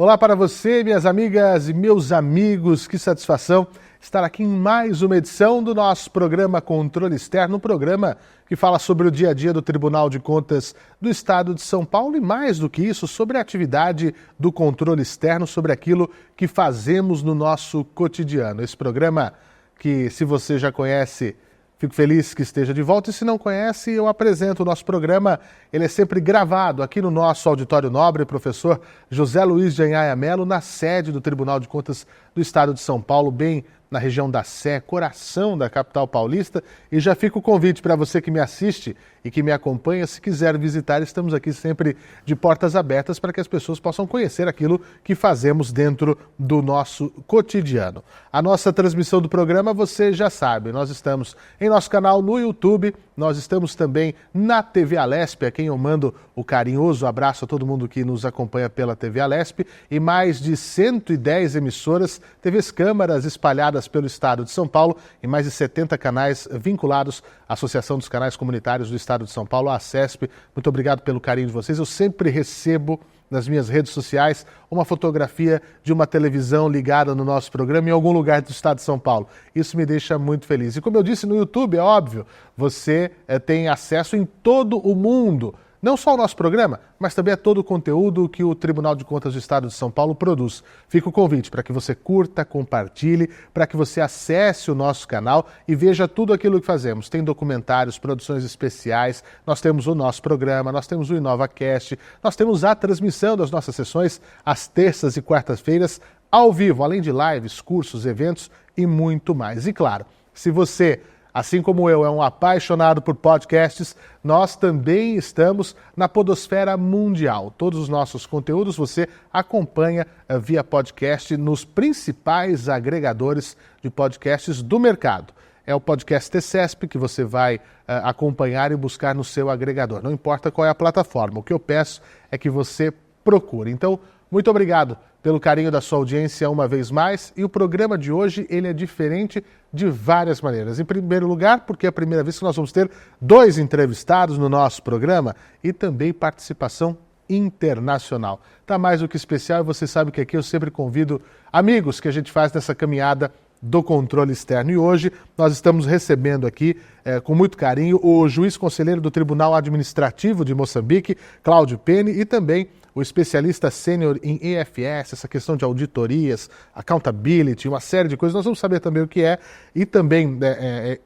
Olá para você, minhas amigas e meus amigos, que satisfação estar aqui em mais uma edição do nosso programa Controle Externo, um programa que fala sobre o dia a dia do Tribunal de Contas do Estado de São Paulo e, mais do que isso, sobre a atividade do controle externo, sobre aquilo que fazemos no nosso cotidiano. Esse programa que, se você já conhece, fico feliz que esteja de volta, e se não conhece, eu apresento o nosso programa. Ele é sempre gravado aqui no nosso auditório nobre, professor José Luiz de Anhaia Melo, na sede do Tribunal de Contas do Estado de São Paulo, bem na região da Sé, coração da capital paulista. E já fica o convite para você que me assiste e que me acompanha, se quiser visitar, estamos aqui sempre de portas abertas para que as pessoas possam conhecer aquilo que fazemos dentro do nosso cotidiano. A nossa transmissão do programa, você já sabe, nós estamos em nosso canal no YouTube, nós estamos também na TV Alesp, a quem eu mando o carinhoso abraço a todo mundo que nos acompanha pela TV Alesp, e mais de 110 emissoras, TVs câmaras espalhadas pelo estado de São Paulo, e mais de 70 canais vinculados à Associação dos Canais Comunitários do Estado de São Paulo, a ACESP. Muito obrigado pelo carinho de vocês. Eu sempre recebo nas minhas redes sociais uma fotografia de uma televisão ligada no nosso programa em algum lugar do estado de São Paulo. Isso me deixa muito feliz. E como eu disse no YouTube, é óbvio, você tem acesso em todo o mundo, não só ao nosso programa, mas também a todo o conteúdo que o Tribunal de Contas do Estado de São Paulo produz. Fica o convite para que você curta, compartilhe, para que você acesse o nosso canal e veja tudo aquilo que fazemos. Tem documentários, produções especiais, nós temos o nosso programa, nós temos o InovaCast, nós temos a transmissão das nossas sessões às terças e quartas-feiras, ao vivo, além de lives, cursos, eventos e muito mais. E claro, se você, assim como eu, é um apaixonado por podcasts, nós também estamos na podosfera mundial. Todos os nossos conteúdos você acompanha via podcast nos principais agregadores de podcasts do mercado. É o podcast TCESP que você vai acompanhar e buscar no seu agregador. Não importa qual é a plataforma, o que eu peço é que você procure. Então, muito obrigado pelo carinho da sua audiência uma vez mais, e o programa de hoje ele é diferente de várias maneiras. Em primeiro lugar, porque é a primeira vez que nós vamos ter 2 entrevistados no nosso programa e também participação internacional. Tá mais do que especial, e você sabe que aqui eu sempre convido amigos que a gente faz nessa caminhada do controle externo. E hoje nós estamos recebendo aqui, com muito carinho, o juiz conselheiro do Tribunal Administrativo de Moçambique, Cláudio Penny, e também o especialista sênior em EFS, essa questão de auditorias, accountability, uma série de coisas. Nós vamos saber também o que é. E também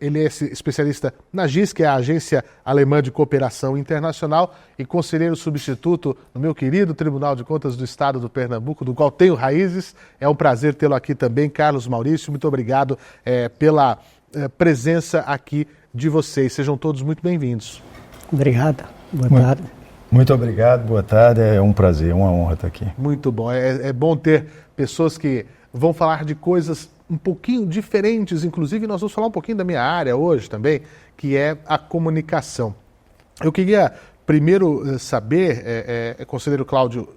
ele é especialista na GIS, que é a Agência Alemã de Cooperação Internacional, e conselheiro substituto no meu querido Tribunal de Contas do Estado do Pernambuco, do qual tenho raízes. É um prazer tê-lo aqui também, Carlos Maurício. Muito obrigado pela presença aqui de vocês. Sejam todos muito bem-vindos. Obrigado. Boa tarde. Muito obrigado, boa tarde, é um prazer, uma honra estar aqui. Muito bom, é bom ter pessoas que vão falar de coisas um pouquinho diferentes, inclusive nós vamos falar um pouquinho da minha área hoje também, que é a comunicação. Eu queria primeiro saber, conselheiro Cláudio,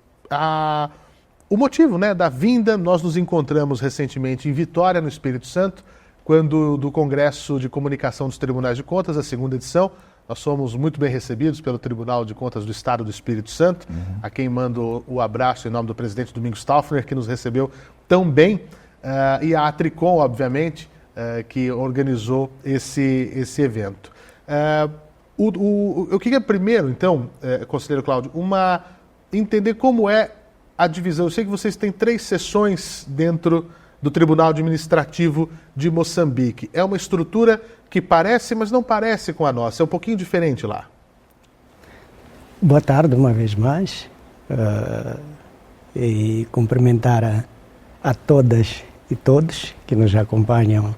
o motivo, né, da vinda. Nós nos encontramos recentemente em Vitória, no Espírito Santo, quando do Congresso de Comunicação dos Tribunais de Contas, a 2ª edição. Nós somos muito bem recebidos pelo Tribunal de Contas do Estado do Espírito Santo, a quem mando o abraço em nome do presidente Domingos Taufner, que nos recebeu tão bem, e a Atricom, obviamente, que organizou esse evento. Eu queria primeiro, então, conselheiro Cláudio, entender como é a divisão. Eu sei que vocês têm 3 sessões dentro do Tribunal Administrativo de Moçambique. É uma estrutura que parece, mas não parece com a nossa. É um pouquinho diferente lá. Boa tarde uma vez mais. E cumprimentar a todas e todos que nos acompanham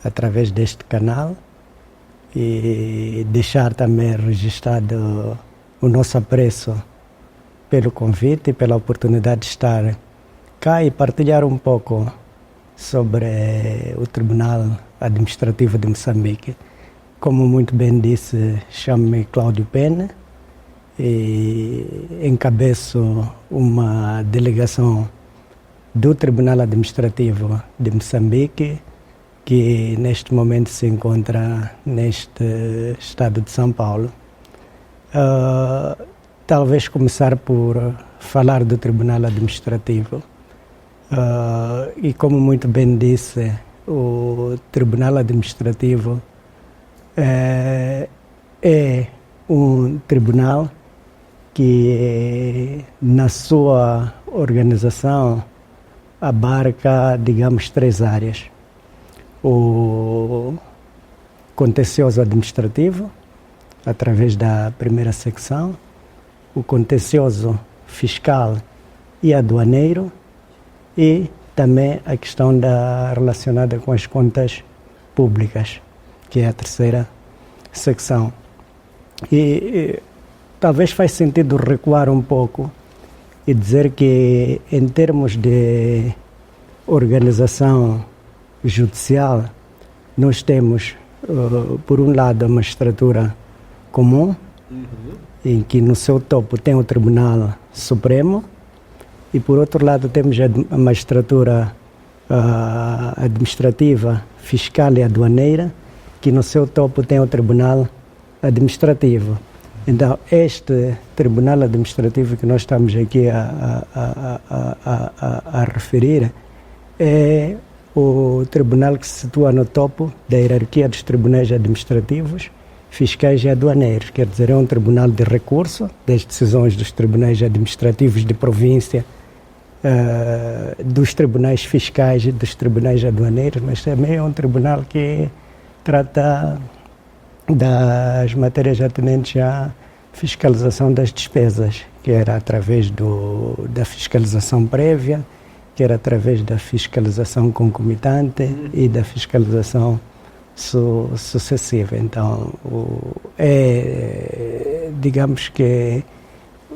através deste canal. E deixar também registrado o nosso apreço pelo convite e pela oportunidade de estar cá e partilhar um pouco sobre o Tribunal Administrativo de Moçambique. Como muito bem disse, chamo-me Cláudio Penny e encabeço uma delegação do Tribunal Administrativo de Moçambique, que neste momento se encontra neste estado de São Paulo. Talvez começar por falar do Tribunal Administrativo. E como muito bem disse, o Tribunal Administrativo é um tribunal que, na sua organização, abarca, digamos, 3 áreas. O contencioso administrativo, através da primeira secção, o contencioso fiscal e aduaneiro, e também a questão relacionada com as contas públicas, que é a terceira secção. E talvez faz sentido recuar um pouco e dizer que, em termos de organização judicial, nós temos, por um lado, a magistratura comum, em que no seu topo tem o Tribunal Supremo, e por outro lado temos a magistratura administrativa, fiscal e aduaneira, que no seu topo tem o Tribunal Administrativo. Então, este Tribunal Administrativo que nós estamos aqui a referir é o tribunal que se situa no topo da hierarquia dos tribunais administrativos, fiscais e aduaneiros. Quer dizer, é um tribunal de recurso das decisões dos tribunais administrativos de província, dos tribunais fiscais e dos tribunais aduaneiros, mas também é um tribunal que trata das matérias atinentes à fiscalização das despesas, que era através da fiscalização prévia, que era através da fiscalização concomitante e da fiscalização sucessiva. Então, digamos que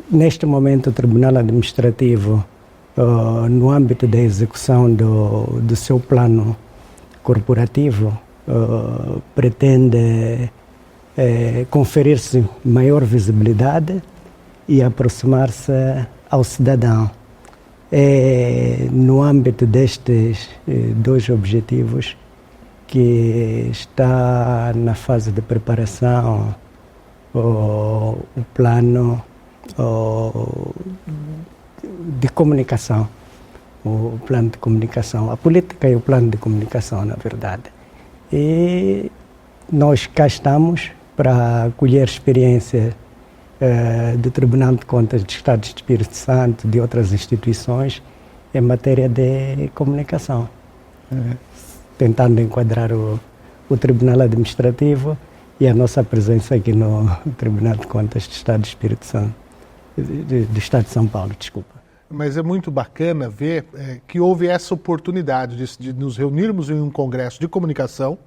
neste momento o Tribunal Administrativo, no âmbito da execução do seu plano corporativo, pretende conferir-se maior visibilidade e aproximar-se ao cidadão. No âmbito destes 2 objetivos que está na fase de preparação o plano de comunicação, o plano de comunicação, a política e o plano de comunicação, na verdade. E nós cá estamos para colher experiência do Tribunal de Contas do Estado do Espírito Santo, de outras instituições, em matéria de comunicação, tentando enquadrar o Tribunal Administrativo e a nossa presença aqui no Tribunal de Contas do Estado do Espírito Santo, do Estado de São Paulo, desculpa. Mas é muito bacana ver que houve essa oportunidade de nos reunirmos em um congresso de comunicação,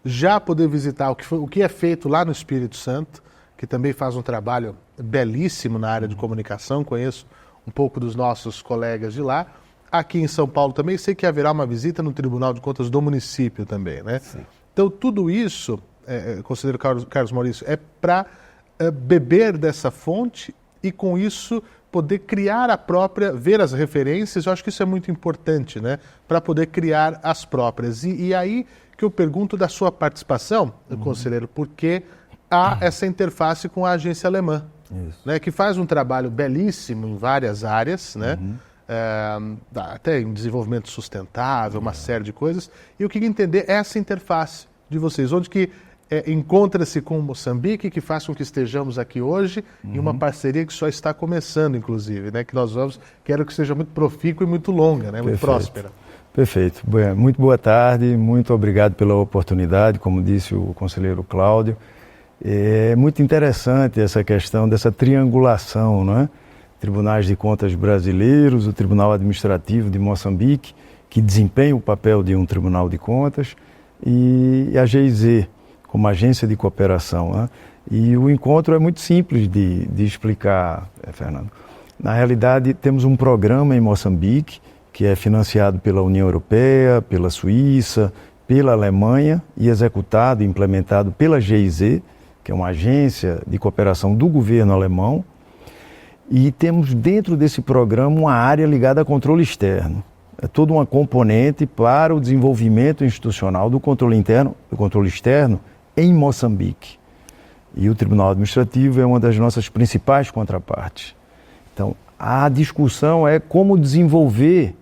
já poder visitar o que é feito lá no Espírito Santo, que também faz um trabalho belíssimo na área de comunicação. Conheço um pouco dos nossos colegas de lá. Aqui em São Paulo também sei que haverá uma visita no Tribunal de Contas do município também, né? Sim. Então tudo isso, conselheiro Carlos Maurício, é para beber dessa fonte e com isso poder criar ver as referências. Eu acho que isso é muito importante, né? Para poder criar as próprias. E aí que eu pergunto da sua participação, conselheiro, porque há essa interface com a agência alemã, né? Que faz um trabalho belíssimo em várias áreas, né? Até em desenvolvimento sustentável, uma série de coisas. E eu queria entender essa interface de vocês, onde que encontra-se com Moçambique, que faz com que estejamos aqui hoje, em uma parceria que só está começando, inclusive, né? Que nós quero que seja muito profícua e muito longa, né? Muito próspera. Perfeito. Muito boa tarde, muito obrigado pela oportunidade, como disse o conselheiro Cláudio. É muito interessante essa questão dessa triangulação, não é? Tribunais de Contas brasileiros, o Tribunal Administrativo de Moçambique, que desempenha o papel de um Tribunal de Contas, e a GIZ, como agência de cooperação, né? E o encontro é muito simples de explicar, Fernando. Na realidade, temos um programa em Moçambique, que é financiado pela União Europeia, pela Suíça, pela Alemanha e executado e implementado pela GIZ, que é uma agência de cooperação do governo alemão. E temos dentro desse programa uma área ligada a controle externo. É toda uma componente para o desenvolvimento institucional do controle interno, do controle externo em Moçambique. E o Tribunal Administrativo é uma das nossas principais contrapartes. Então, a discussão é como desenvolver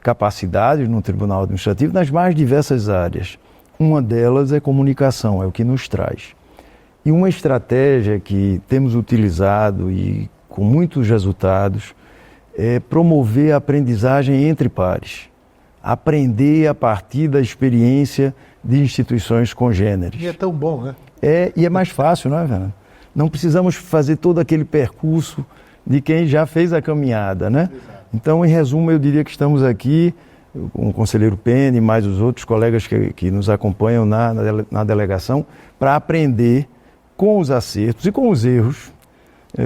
capacidades no Tribunal Administrativo nas mais diversas áreas. Uma delas é comunicação, é o que nos traz. E uma estratégia que temos utilizado e com muitos resultados é promover a aprendizagem entre pares. Aprender a partir da experiência de instituições congêneres. E é tão bom, né? E é mais fácil, não é, Fernando? Não precisamos fazer todo aquele percurso de quem já fez a caminhada, né? Exato. Então, em resumo, eu diria que estamos aqui com o conselheiro Pene e mais os outros colegas que nos acompanham na delegação para aprender com os acertos e com os erros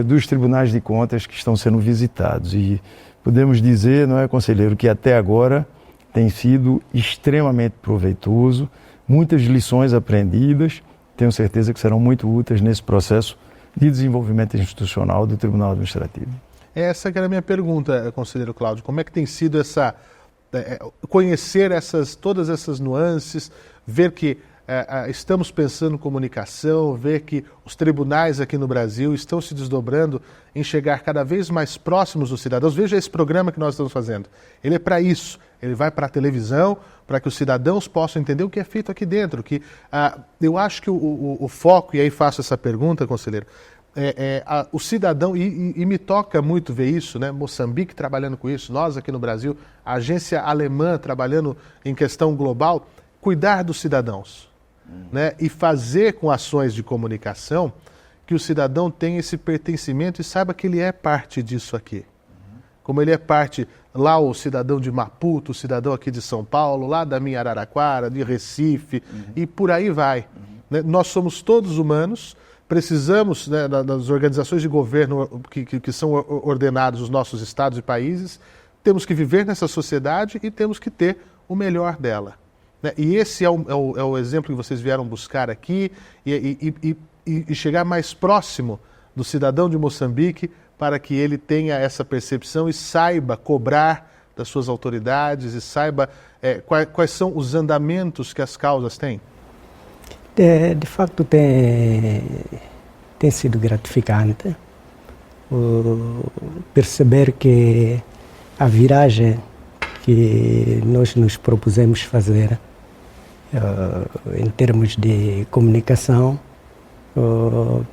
dos tribunais de contas que estão sendo visitados. E podemos dizer, não é, conselheiro, que até agora tem sido extremamente proveitoso, muitas lições aprendidas, tenho certeza que serão muito úteis nesse processo de desenvolvimento institucional do Tribunal Administrativo. Essa que era a minha pergunta, conselheiro Cláudio. Como é que tem sido conhecer todas essas nuances, ver que estamos pensando em comunicação, ver que os tribunais aqui no Brasil estão se desdobrando em chegar cada vez mais próximos dos cidadãos. Veja esse programa que nós estamos fazendo. Ele é para isso. Ele vai para a televisão, para que os cidadãos possam entender o que é feito aqui dentro. Eu acho que o foco, e aí faço essa pergunta, conselheiro, o cidadão, e me toca muito ver isso, né? Moçambique trabalhando com isso, nós aqui no Brasil, a agência alemã trabalhando em questão global, cuidar dos cidadãos, né? E fazer com ações de comunicação que o cidadão tenha esse pertencimento e saiba que ele é parte disso aqui. Como ele é parte, lá o cidadão de Maputo, o cidadão aqui de São Paulo, lá da minha Araraquara, de Recife, e por aí vai. Né? Nós somos todos humanos, precisamos, né, das organizações de governo que são ordenadas os nossos estados e países, temos que viver nessa sociedade e temos que ter o melhor dela. Né? E esse é o exemplo que vocês vieram buscar aqui e chegar mais próximo do cidadão de Moçambique para que ele tenha essa percepção e saiba cobrar das suas autoridades e saiba quais são os andamentos que as causas têm. De facto, tem sido gratificante perceber que a viragem que nós nos propusemos fazer em termos de comunicação,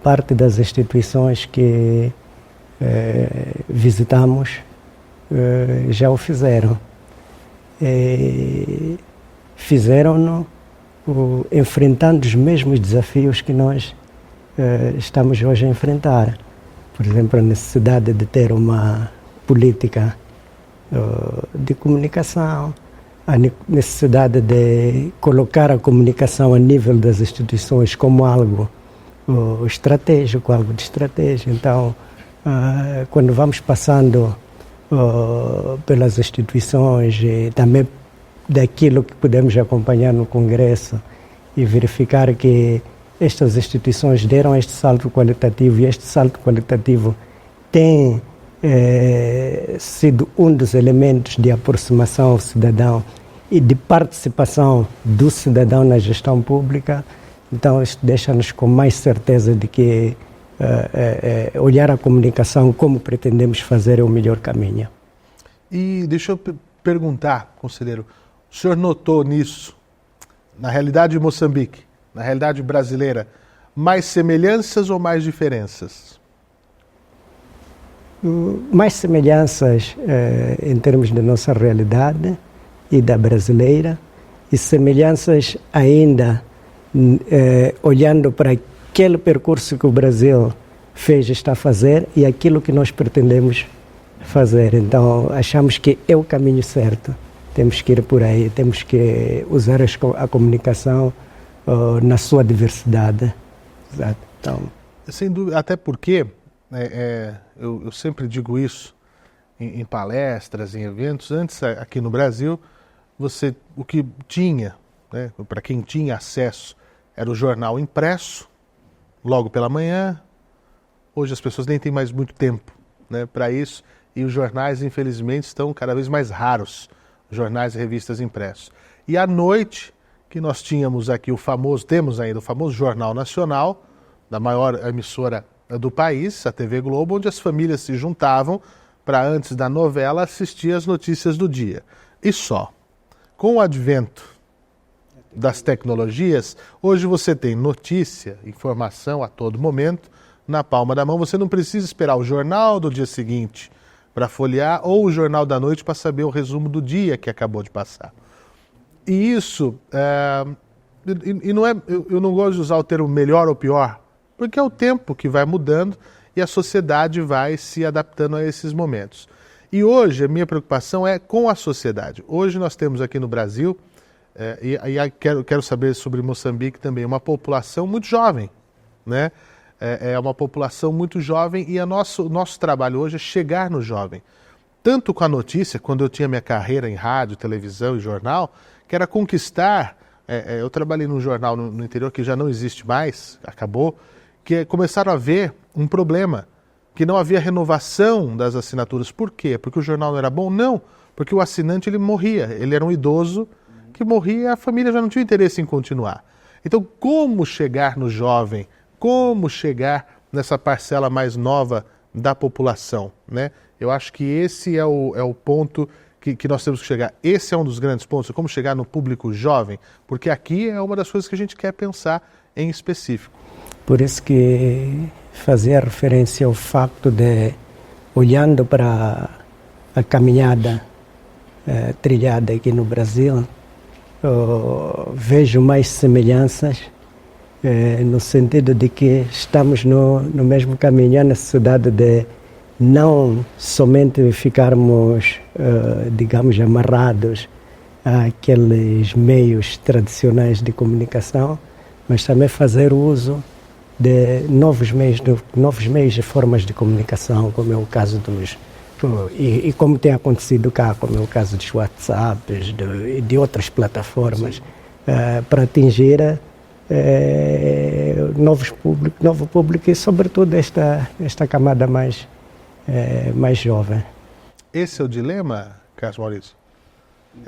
parte das instituições que visitamos já o fizeram. Fizeram-no enfrentando os mesmos desafios que nós estamos hoje a enfrentar. Por exemplo, a necessidade de ter uma política de comunicação, a necessidade de colocar a comunicação a nível das instituições como algo estratégico, algo de estratégia. Então, quando vamos passando pelas instituições e também daquilo que podemos acompanhar no Congresso e verificar que estas instituições deram este salto qualitativo e este salto qualitativo tem sido um dos elementos de aproximação ao cidadão e de participação do cidadão na gestão pública, então isso deixa-nos com mais certeza de que olhar a comunicação como pretendemos fazer é o melhor caminho. E deixa eu perguntar, conselheiro, o senhor notou nisso, na realidade de Moçambique, na realidade brasileira, mais semelhanças ou mais diferenças? Mais semelhanças em termos da nossa realidade e da brasileira, e semelhanças ainda olhando para aquele percurso que o Brasil fez e está a fazer e aquilo que nós pretendemos fazer. Então, achamos que é o caminho certo. Temos que ir por aí, temos que usar a comunicação na sua diversidade. Exato. Então, sem dúvida, até porque, eu sempre digo isso em palestras, em eventos, antes aqui no Brasil, o que tinha, né, para quem tinha acesso, era o jornal impresso, logo pela manhã. Hoje as pessoas nem têm mais muito tempo, né, para isso, e os jornais, infelizmente, estão cada vez mais raros, jornais e revistas impressos. E à noite, que nós tínhamos aqui temos ainda o famoso Jornal Nacional, da maior emissora do país, a TV Globo, onde as famílias se juntavam para antes da novela assistir as notícias do dia. E só. Com o advento das tecnologias, hoje você tem notícia, informação a todo momento, na palma da mão. Você não precisa esperar o jornal do dia seguinte para folhear ou o jornal da noite para saber o resumo do dia que acabou de passar. E isso, não é, eu não gosto de usar o termo melhor ou pior, porque é o tempo que vai mudando e a sociedade vai se adaptando a esses momentos. E hoje a minha preocupação é com a sociedade. Hoje nós temos aqui no Brasil, quero saber sobre Moçambique também, uma população muito jovem, né? É uma população muito jovem e o nosso trabalho hoje é chegar no jovem. Tanto com a notícia, quando eu tinha minha carreira em rádio, televisão e jornal, que era conquistar, eu trabalhei num jornal no interior que já não existe mais, acabou, que começaram a ver um problema, que não havia renovação das assinaturas. Por quê? Porque o jornal não era bom? Não, porque o assinante ele morria, ele era um idoso que morria e a família já não tinha interesse em continuar. Então, como chegar no jovem? Como chegar nessa parcela mais nova da população, né? Eu acho que esse é o ponto que nós temos que chegar. Esse é um dos grandes pontos, como chegar no público jovem, porque aqui é uma das coisas que a gente quer pensar em específico. Por isso que fazia referência ao facto de, olhando para a caminhada trilhada aqui no Brasil, vejo mais semelhanças no sentido de que estamos no mesmo caminho, a necessidade de não somente ficarmos, digamos, amarrados àqueles meios tradicionais de comunicação, mas também fazer uso de novos meios e formas de comunicação, como é o caso e como tem acontecido cá, como é o caso dos WhatsApps, de outras plataformas, para atingir novo público e, sobretudo, esta camada mais jovem. Esse é o dilema, Carlos Maurício?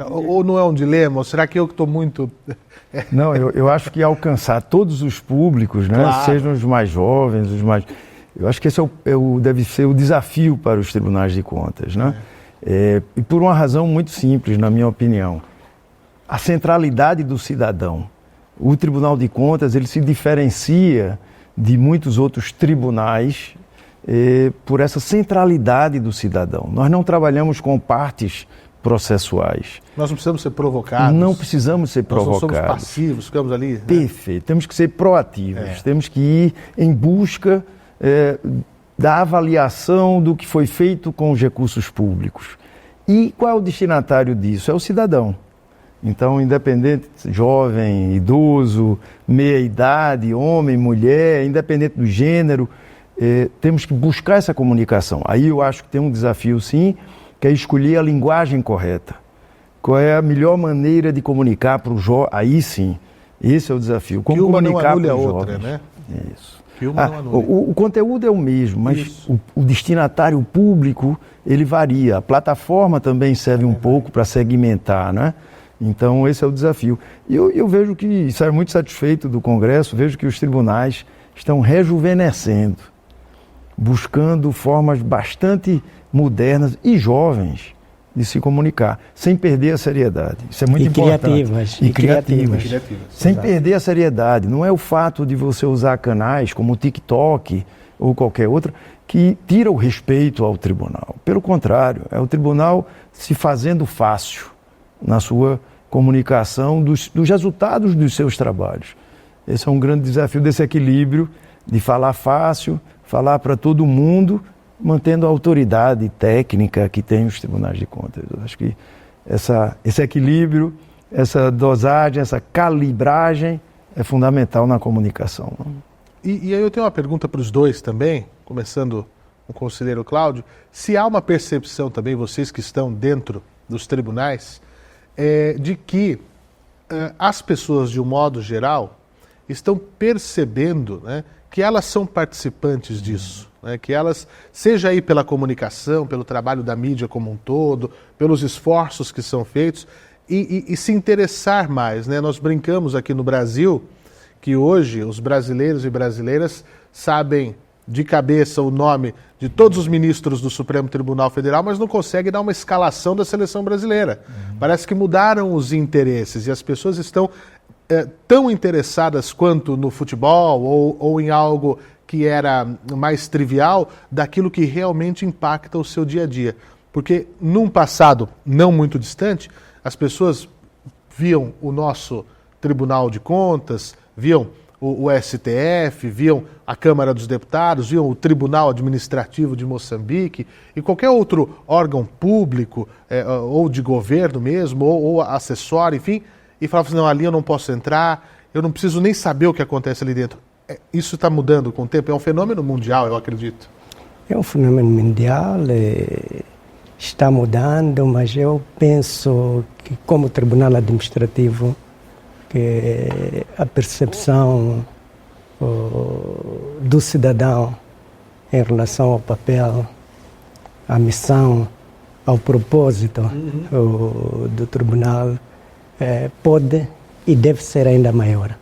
Ou não é um dilema? Ou será que eu que estou muito... Não, eu acho que alcançar todos os públicos, né, claro, sejam os mais jovens, os mais... Eu acho que esse deve ser o desafio para os tribunais de contas, né? E por uma razão muito simples, na minha opinião. A centralidade do cidadão. O Tribunal de Contas ele se diferencia de muitos outros tribunais por essa centralidade do cidadão. Nós não trabalhamos com partes processuais. Nós não precisamos ser provocados. Não precisamos ser provocados. Nós não somos passivos, ficamos ali... Né? Perfeito. Temos que ser proativos. Temos que ir em busca da avaliação do que foi feito com os recursos públicos. E qual é o destinatário disso? É o cidadão. Então, independente, jovem, idoso, meia-idade, homem, mulher, independente do gênero, temos que buscar essa comunicação. Aí eu acho que tem um desafio, sim, que é escolher a linguagem correta. Qual é a melhor maneira de comunicar para o jovem? Aí sim, esse é o desafio. Como comunicar para os jovens. Né? Isso. O conteúdo é o mesmo, mas o destinatário público, ele varia. A plataforma também serve um pouco para segmentar, né? Então, esse é o desafio. E eu vejo que, saio muito satisfeito do Congresso, vejo que os tribunais estão rejuvenescendo, buscando formas bastante modernas e jovens de se comunicar, sem perder a seriedade. Isso é muito importante. E criativas. Sem perder a seriedade. Não é o fato de você usar canais como o TikTok ou qualquer outro que tira o respeito ao tribunal. Pelo contrário, é o tribunal se fazendo fácil na sua comunicação dos resultados dos seus trabalhos. Esse é um grande desafio desse equilíbrio de falar fácil, falar para todo mundo, mantendo a autoridade técnica que tem os tribunais de contas. Eu acho que esse equilíbrio, essa dosagem, essa calibragem é fundamental na comunicação. E aí eu tenho uma pergunta para os dois também, começando com o conselheiro Cláudio. Se há uma percepção também, vocês que estão dentro dos tribunais, de que as pessoas, de um modo geral, estão percebendo, né, que elas são participantes disso, né, que elas, seja aí pela comunicação, pelo trabalho da mídia como um todo, pelos esforços que são feitos, e se interessar mais, né? Nós brincamos aqui no Brasil que hoje os brasileiros e brasileiras sabem de cabeça o nome de todos os ministros do Supremo Tribunal Federal, mas não consegue dar uma escalação da seleção brasileira. Parece que mudaram os interesses e as pessoas estão tão interessadas quanto no futebol ou em algo que era mais trivial daquilo que realmente impacta o seu dia a dia. Porque num passado não muito distante, as pessoas viam o nosso Tribunal de Contas, viam o STF, viam a Câmara dos Deputados, viam o Tribunal Administrativo de Moçambique e qualquer outro órgão público ou de governo mesmo, ou acessório, enfim, e falavam assim, não, ali eu não posso entrar, eu não preciso nem saber o que acontece ali dentro. Isso está mudando com o tempo? É um fenômeno mundial, eu acredito. É um fenômeno mundial, está mudando, mas eu penso que como Tribunal Administrativo, que a percepção do cidadão em relação ao papel, à missão, ao propósito do tribunal pode e deve ser ainda maior.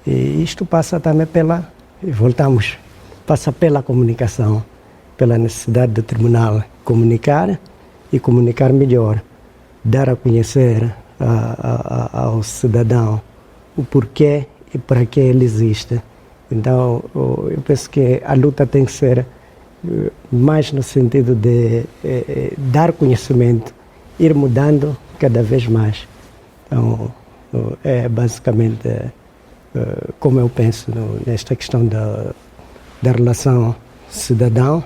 E isto passa também passa pela comunicação, pela necessidade do tribunal comunicar e comunicar melhor, dar a conhecer ao cidadão o porquê e para que ele existe. Então, eu penso que a luta tem que ser mais no sentido de dar conhecimento, ir mudando cada vez mais. Então, é basicamente como eu penso nesta questão da relação cidadão,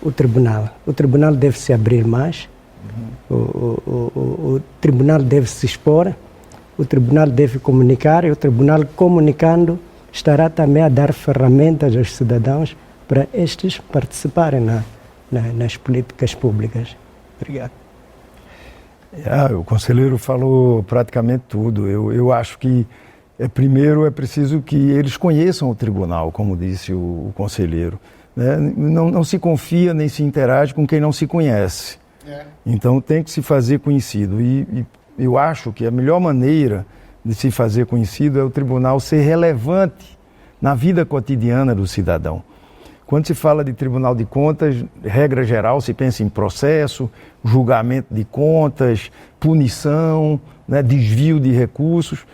o tribunal. O tribunal deve se abrir mais. O tribunal deve se expor, o tribunal deve comunicar e o tribunal comunicando estará também a dar ferramentas aos cidadãos para estes participarem nas políticas públicas. Obrigado. O conselheiro falou praticamente tudo. Eu acho que primeiro é preciso que eles conheçam o tribunal, como disse o conselheiro. Né? Não se confia nem se interage com quem não se conhece. Então tem que se fazer conhecido e eu acho que a melhor maneira de se fazer conhecido é o tribunal ser relevante na vida cotidiana do cidadão. Quando se fala de Tribunal de Contas, regra geral, se pensa em processo, julgamento de contas, punição, né, desvio de recursos.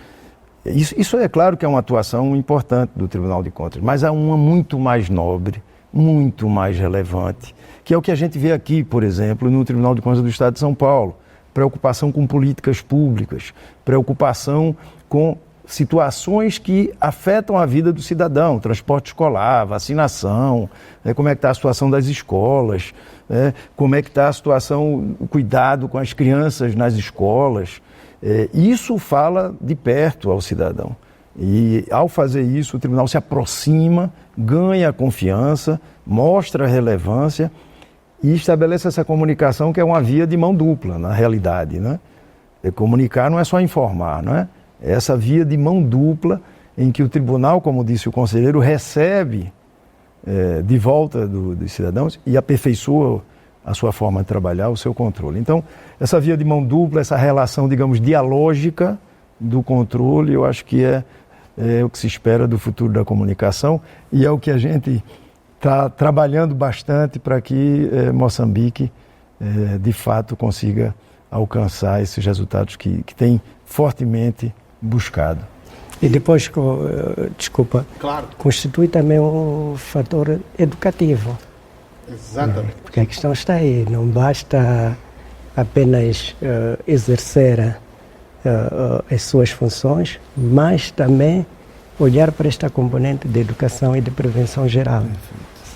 Isso é claro que é uma atuação importante do Tribunal de Contas, mas há uma muito mais nobre, muito mais relevante, que é o que a gente vê aqui, por exemplo, no Tribunal de Contas do Estado de São Paulo. Preocupação com políticas públicas, preocupação com situações que afetam a vida do cidadão, transporte escolar, vacinação, como é que está a situação das escolas, como é que está a situação, o cuidado com as crianças nas escolas. Isso fala de perto ao cidadão. E ao fazer isso, o tribunal se aproxima, ganha confiança, mostra relevância e estabelece essa comunicação que é uma via de mão dupla, na realidade, né? Comunicar não é só informar, não é? É essa via de mão dupla em que o tribunal, como disse o conselheiro, recebe de volta dos cidadãos e aperfeiçoa a sua forma de trabalhar, o seu controle. Então, essa via de mão dupla, essa relação, digamos, dialógica do controle, eu acho que é o que se espera do futuro da comunicação e é o que a gente está trabalhando bastante para que Moçambique, de fato, consiga alcançar esses resultados que tem fortemente buscado. E depois, desculpa, claro, constitui também um fator educativo. Exatamente. Porque a questão está aí, não basta apenas exercer as suas funções, mas também olhar para esta componente de educação e de prevenção geral.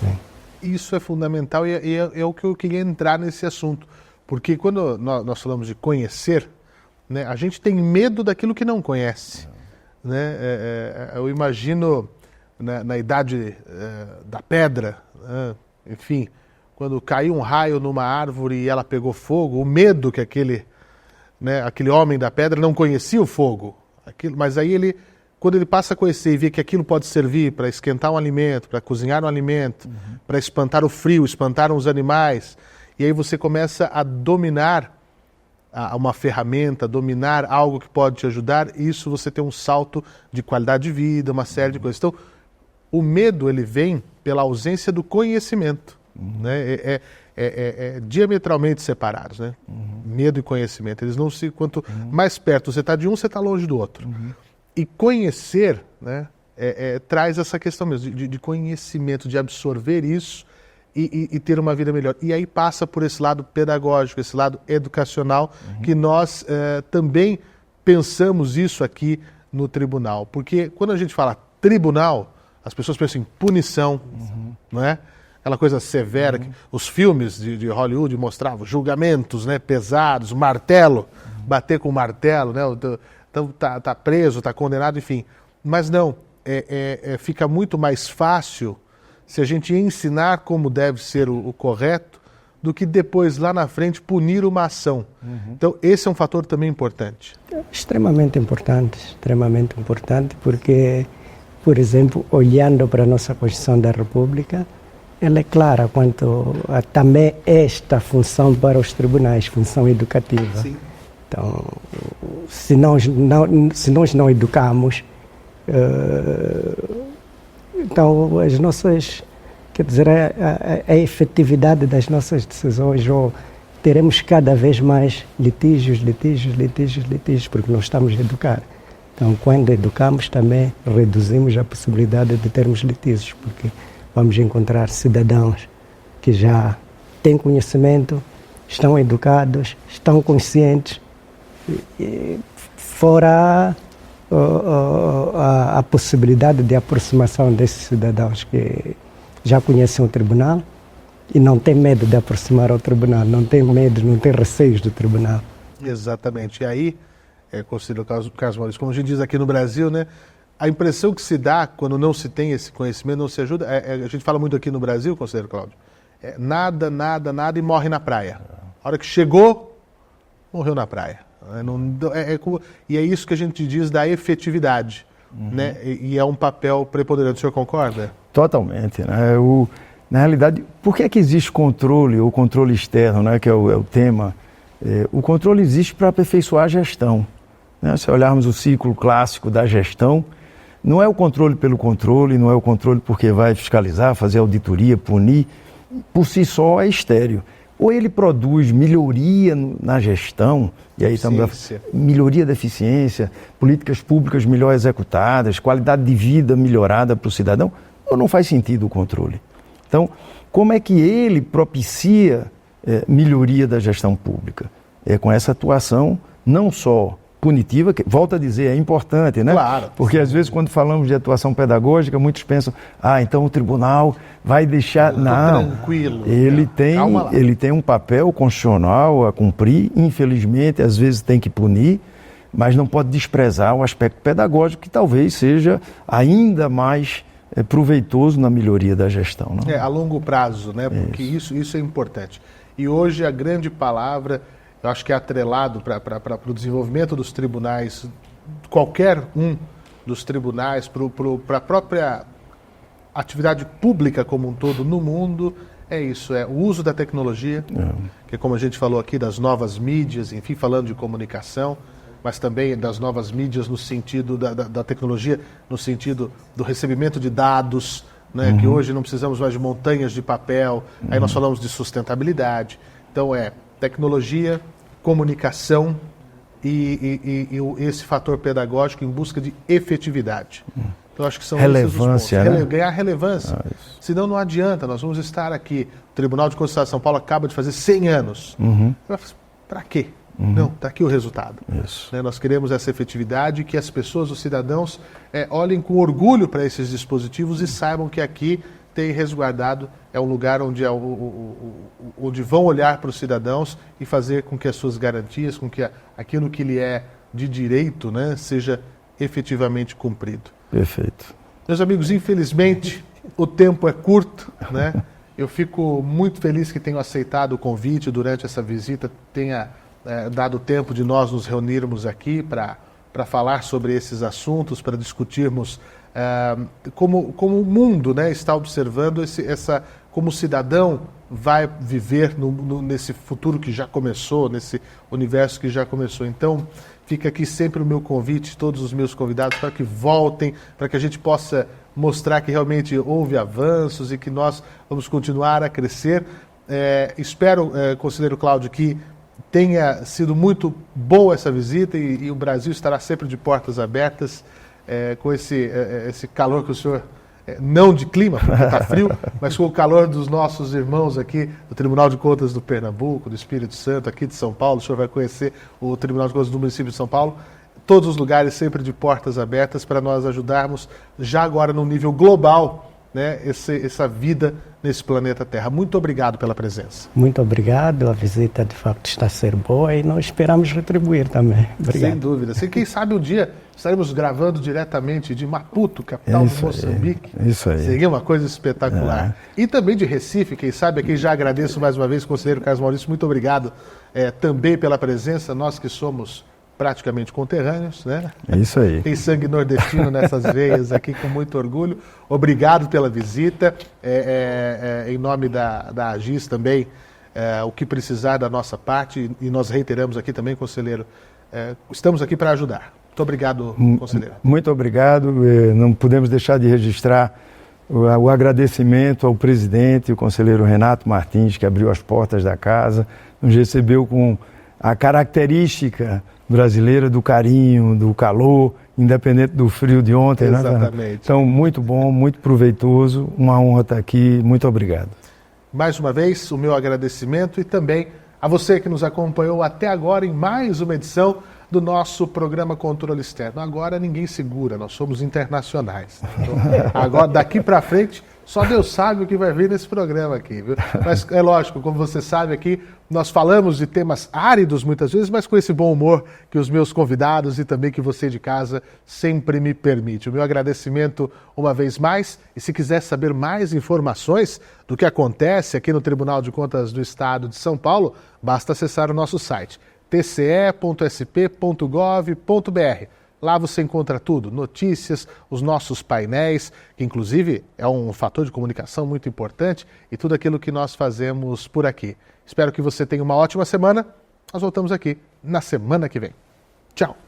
Sim. Isso é fundamental e é o que eu queria entrar nesse assunto, porque quando nós falamos de conhecer, né, a gente tem medo daquilo que não conhece. Né? Eu imagino na idade da pedra, enfim, quando caiu um raio numa árvore e ela pegou fogo, o medo que aquele homem da pedra não conhecia o fogo, mas aí quando ele passa a conhecer e vê que aquilo pode servir para esquentar um alimento, para cozinhar um alimento, para espantar o frio, espantar os animais, e aí você começa a dominar uma ferramenta, dominar algo que pode te ajudar, isso você tem um salto de qualidade de vida, uma série de coisas. Então, o medo ele vem pela ausência do conhecimento, né? Diametralmente separados, né? Medo e conhecimento, eles não se... Quanto mais perto você está de um, você está longe do outro. E conhecer, né, traz essa questão mesmo de conhecimento, de absorver isso e ter uma vida melhor. E aí passa por esse lado pedagógico, esse lado educacional, que nós também pensamos isso aqui no tribunal. Porque quando a gente fala tribunal, as pessoas pensam em punição, não é? Aquela coisa severa, que os filmes de Hollywood mostravam, julgamentos, né, pesados, martelo, bater com martelo, né, então tá preso, tá condenado, enfim. Mas não, fica muito mais fácil se a gente ensinar como deve ser o correto, do que depois, lá na frente, punir uma ação. Então, esse é um fator também importante. Extremamente importante, porque, por exemplo, olhando para a nossa Constituição da República, ela é clara quanto a também esta função para os tribunais, função educativa. Sim. Então, se nós não educamos, então as nossas, quer dizer, a efetividade das nossas decisões, ou teremos cada vez mais litígios, porque não estamos a educar. Então, quando educamos, também reduzimos a possibilidade de termos litígios, porque vamos encontrar cidadãos que já têm conhecimento, estão educados, estão conscientes, fora a possibilidade de aproximação desses cidadãos que já conhecem o tribunal e não têm medo de aproximar ao tribunal, não têm medo, não têm receios do tribunal. Exatamente. E aí, considero o caso Maurício, como a gente diz aqui no Brasil, né? A impressão que se dá quando não se tem esse conhecimento, não se ajuda, a gente fala muito aqui no Brasil, conselheiro Cláudio, nada e morre na praia. A hora que chegou, morreu na praia. E é isso que a gente diz da efetividade, né? E é um papel preponderante. O senhor concorda? Totalmente, né? Na realidade, por que é que existe controle, ou controle externo, né, que é o tema? O controle existe para aperfeiçoar a gestão, né? Se olharmos o ciclo clássico da gestão, não é o controle pelo controle, não é o controle porque vai fiscalizar, fazer auditoria, punir, por si só é estéril. Ou ele produz melhoria na gestão, e aí estamos melhoria da eficiência, políticas públicas melhor executadas, qualidade de vida melhorada para o cidadão, ou não faz sentido o controle. Então, como é que ele propicia melhoria da gestão pública? É com essa atuação não só punitiva, que, volto a dizer, é importante, né? Claro. Porque às vezes quando falamos de atuação pedagógica, muitos pensam, então o tribunal vai deixar... Não, tranquilo. Ele tem um papel constitucional a cumprir, infelizmente, às vezes tem que punir, mas não pode desprezar o aspecto pedagógico, que talvez seja ainda mais proveitoso na melhoria da gestão. Não? A longo prazo, né? Porque isso é importante. E hoje a grande palavra... Eu acho que é atrelado para o desenvolvimento dos tribunais, qualquer um dos tribunais, para a própria atividade pública como um todo no mundo, é isso, o uso da tecnologia, que é como a gente falou aqui, das novas mídias, enfim, falando de comunicação, mas também das novas mídias no sentido da tecnologia, no sentido do recebimento de dados, né, que hoje não precisamos mais de montanhas de papel, aí nós falamos de sustentabilidade. Então tecnologia, comunicação e esse fator pedagógico em busca de efetividade. Então, acho que são relevância, esses os pontos. Né? Ganhar relevância. Senão não adianta, nós vamos estar aqui. O Tribunal de Contas de São Paulo acaba de fazer 100 anos. Para quê? Não, está aqui o resultado. Nós queremos essa efetividade, que as pessoas, os cidadãos, olhem com orgulho para esses dispositivos e saibam que aqui tem resguardado, é um lugar onde vão olhar para os cidadãos e fazer com que as suas garantias, com que aquilo que lhe é de direito, né, seja efetivamente cumprido. Perfeito. Meus amigos, infelizmente, o tempo é curto, né? Eu fico muito feliz que tenham aceitado o convite durante essa visita, tenha dado tempo de nós nos reunirmos aqui para falar sobre esses assuntos, para discutirmos como o mundo, né, está observando como o cidadão vai viver nesse futuro que já começou, nesse universo que já começou. Então, fica aqui sempre o meu convite, todos os meus convidados, para que voltem, para que a gente possa mostrar que realmente houve avanços e que nós vamos continuar a crescer. Espero, conselheiro Cláudio, que tenha sido muito boa essa visita e o Brasil estará sempre de portas abertas com esse calor que o senhor, não de clima, porque está frio, mas com o calor dos nossos irmãos aqui do Tribunal de Contas do Pernambuco, do Espírito Santo, aqui de São Paulo. O senhor vai conhecer o Tribunal de Contas do município de São Paulo. Todos os lugares sempre de portas abertas para nós ajudarmos, já agora no nível global, né, essa vida nesse planeta Terra. Muito obrigado pela presença. Muito obrigado, a visita de facto está a ser boa e nós esperamos retribuir também. Obrigado. Sem dúvida. Quem sabe um dia estaremos gravando diretamente de Maputo, capital de Moçambique. Isso aí. Seria uma coisa espetacular. E também de Recife, quem sabe aqui já agradeço mais uma vez, conselheiro Carlos Maurício, muito obrigado também pela presença, nós que somos praticamente conterrâneos, né? É isso aí. Tem sangue nordestino nessas veias aqui, com muito orgulho. Obrigado pela visita. Em nome da AGIS também, o que precisar da nossa parte, e nós reiteramos aqui também, conselheiro, estamos aqui para ajudar. Muito obrigado, conselheiro. Muito obrigado. Não podemos deixar de registrar o agradecimento ao presidente, o conselheiro Renato Martins, que abriu as portas da casa, nos recebeu com a característica brasileira do carinho, do calor, independente do frio de ontem. Exatamente. Né? Então, muito bom, muito proveitoso, uma honra estar aqui, muito obrigado. Mais uma vez, o meu agradecimento e também a você que nos acompanhou até agora em mais uma edição do nosso programa Controle Externo. Agora ninguém segura, nós somos internacionais. Então, agora, daqui para frente, só Deus sabe o que vai vir nesse programa aqui, viu? Mas é lógico, como você sabe aqui, nós falamos de temas áridos muitas vezes, mas com esse bom humor que os meus convidados e também que você de casa sempre me permite. O meu agradecimento uma vez mais, e se quiser saber mais informações do que acontece aqui no Tribunal de Contas do Estado de São Paulo, basta acessar o nosso site tce.sp.gov.br. Lá você encontra tudo, notícias, os nossos painéis, que inclusive é um fator de comunicação muito importante, e tudo aquilo que nós fazemos por aqui. Espero que você tenha uma ótima semana. Nós voltamos aqui na semana que vem. Tchau!